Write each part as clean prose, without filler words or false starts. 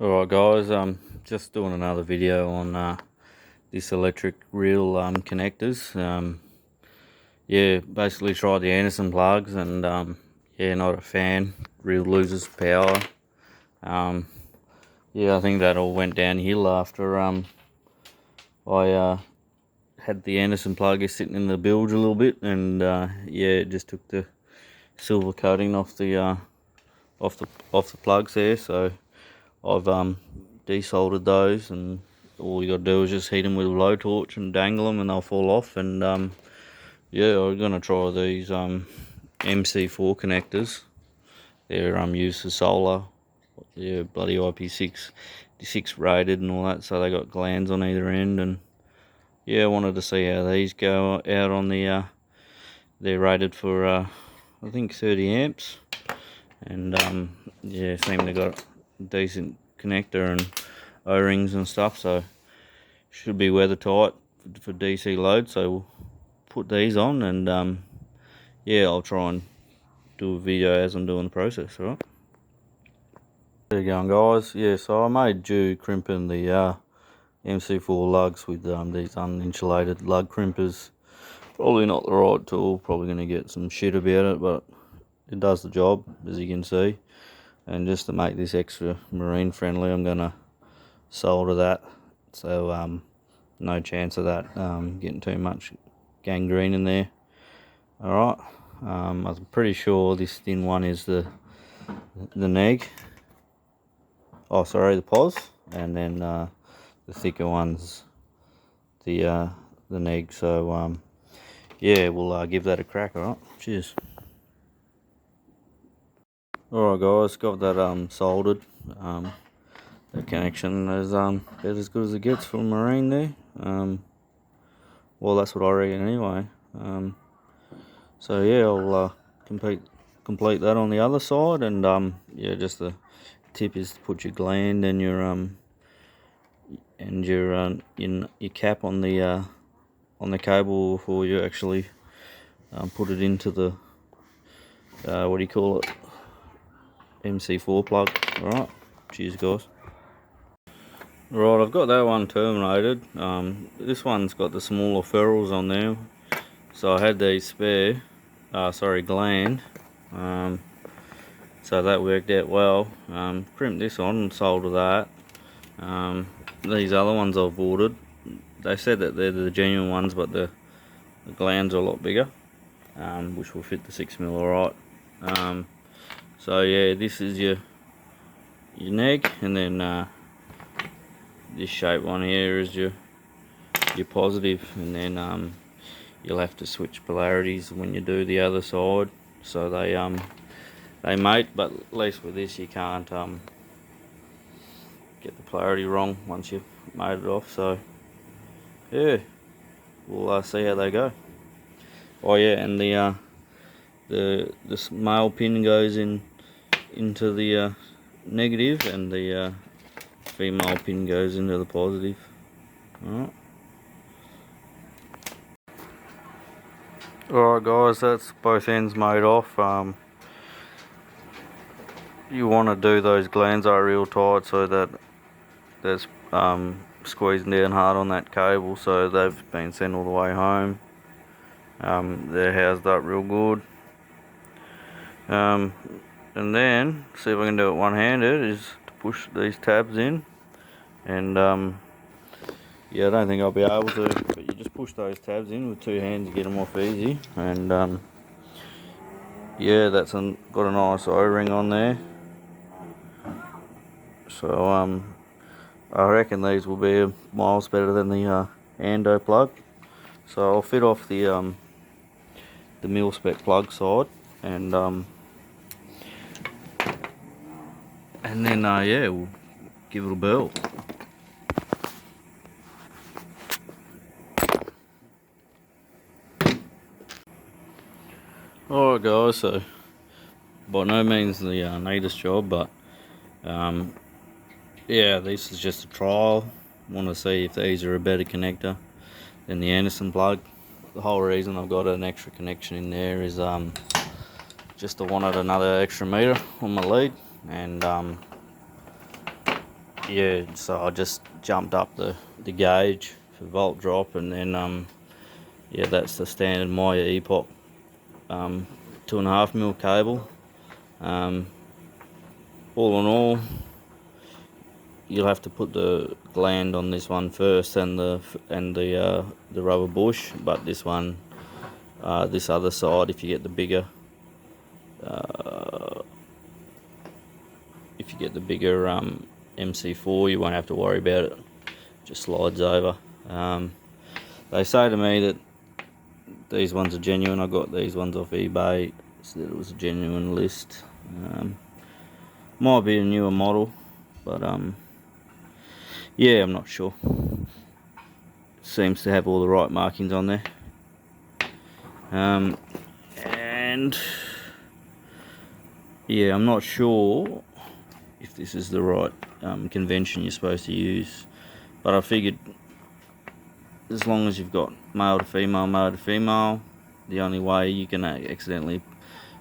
Alright guys, just doing another video on this electric reel connectors. Yeah, basically tried the Anderson plugs and yeah, not a fan. Reel loses power. Yeah, I think that all went downhill after I had the Anderson plug sitting in the bilge a little bit, and yeah, it just took the silver coating off the off the plugs there. So I've desoldered those, and all you got to do is just heat them with a blowtorch and dangle them and they'll fall off. And yeah, I'm gonna try these MC4 connectors. They're used for solar. Yeah, bloody IP6 rated and all that, so they got glands on either end. And yeah, I wanted to see how these go out on the they're rated for I think 30 amps, and yeah, seem to got a decent connector and O-rings and stuff, so should be weather tight for DC load. So we'll put these on, and yeah, I'll try and do a video as I'm doing the process. All right, there you going guys. Yeah, so I made do crimping the MC4 lugs with these uninsulated lug crimpers. Probably not the right tool, probably going to get some shit about it, but it does the job, as you can see. And just to make this extra marine friendly, I'm going to solder that, so no chance of that getting too much gangrene in there. Alright, I'm pretty sure this thin one is the neg, oh sorry, the pos, and then the thicker one's the neg. So yeah, we'll give that a crack. Alright, cheers. Alright guys, got that soldered. The connection is about as good as it gets for a marine there. Well, that's what I reckon anyway. So yeah, I'll complete that on the other side, and yeah, just the tip is to put your gland and your cap on the cable before you actually put it into the what do you call it, MC4 plug. Alright, cheers guys. Right, I've got that one terminated. This one's got the smaller ferrules on there, so I had these spare, gland, so that worked out well. Crimped this on and soldered that. These other ones I've ordered, they said that they're the genuine ones, but the glands are a lot bigger, which will fit the 6mm alright. So yeah, this is your neg, and then this shape one here is your positive, and then you'll have to switch polarities when you do the other side, so they mate. But at least with this you can't get the polarity wrong once you've made it off. So yeah, we'll see how they go. Oh yeah, and the male pin goes into the negative, and the female pin goes into the positive. Alright guys, that's both ends made off. You want to do those glands are real tight so that there's squeezing down hard on that cable, so they've been sent all the way home. They're housed up real good. And then see if I can do it one-handed, is to push these tabs in, and yeah, I don't think I'll be able to, but you just push those tabs in with two hands to get them off easy. And yeah, that's got a nice O-ring on there, so I reckon these will be miles better than the Ando plug. So I'll fit off the mil-spec plug side, and then yeah, we'll give it a burl. Alright guys, so by no means the neatest job, but yeah, this is just a trial. Want to see if these are a better connector than the Anderson plug. The whole reason I've got an extra connection in there is just I wanted another extra meter on my lead, and yeah, so I just jumped up the gauge for volt drop, and then yeah, that's the standard Miya Epoch 2.5mm cable. All in all, you'll have to put the gland on this one first, and the rubber bush. But this one, this other side, if you get the bigger, MC4, you won't have to worry about it. It just slides over. They say to me that these ones are genuine. I got these ones off eBay, so that it was a genuine list. Might be a newer model, but yeah, I'm not sure. Seems to have all the right markings on there. And yeah, I'm not sure if this is the right convention you're supposed to use, but I figured as long as you've got male to female, the only way you can accidentally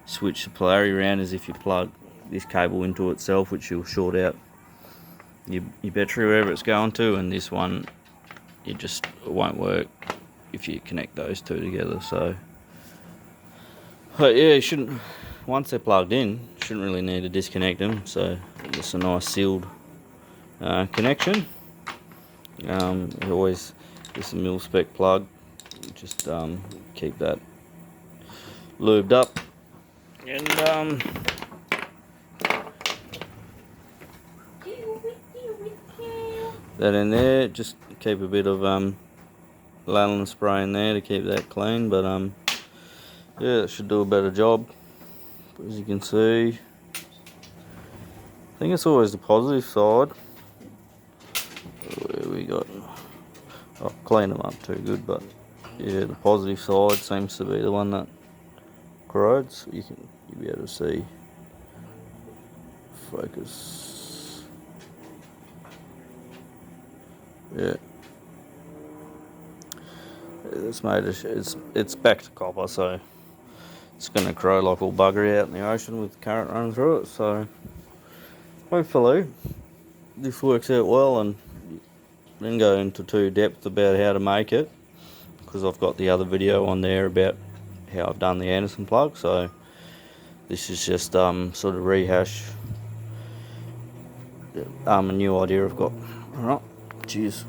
switch the polarity around is if you plug this cable into itself, which will short out your battery wherever it's going to, and this one, it won't work if you connect those two together. So, but yeah, you shouldn't, once they're plugged in, shouldn't really need to disconnect them. So it's a nice sealed connection. Always just a mil spec plug. Just keep that lubed up, and that in there. Just keep a bit of lanolin spray in there to keep that clean. But yeah, it should do a better job. But as you can see, I think it's always the positive side. Where we got, I've cleaned them up too good, but yeah, the positive side seems to be the one that corrodes. You'll be able to see. Focus. Yeah. It's made it's back to copper, so it's going to corrode like all buggery out in the ocean with current running through it. So hopefully this works out well, and then go into too depth about how to make it, because I've got the other video on there about how I've done the Anderson plug. So this is just sort of rehash a new idea I've got. Alright, cheers.